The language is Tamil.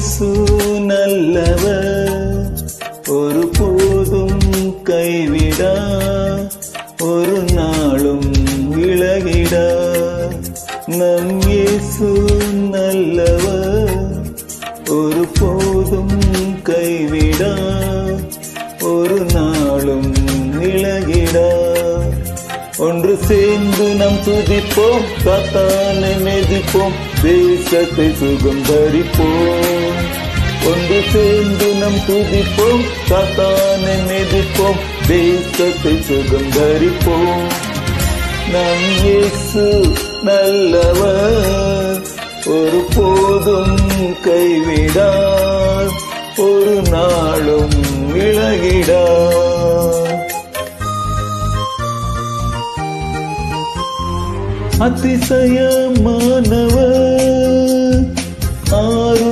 இயேசு நல்லவர், ஒரு போதும் கைவிடா, ஒரு நாளும் விலகிடா. நம் இயேசு நல்லவர், ஒரு போதும் கைவிடா, ஒரு நாளும் விலகிடா. ஒன்று சேர்ந்து நாம் துதிப்போம், சாத்தானை மிதிப்போம், தேசத்தை சுகந்தரிப்போம். ஒன்று சேர்ந்து நாம் துதிப்போம், சாத்தானை மிதிப்போம், தேசத்தை சுகந்தரிப்போம். நம் இயேசு நல்லவர், ஒரு போதும் கைவிடார், ஒரு நாளும் விலகிடார். அதிசயமானவர், ஆறு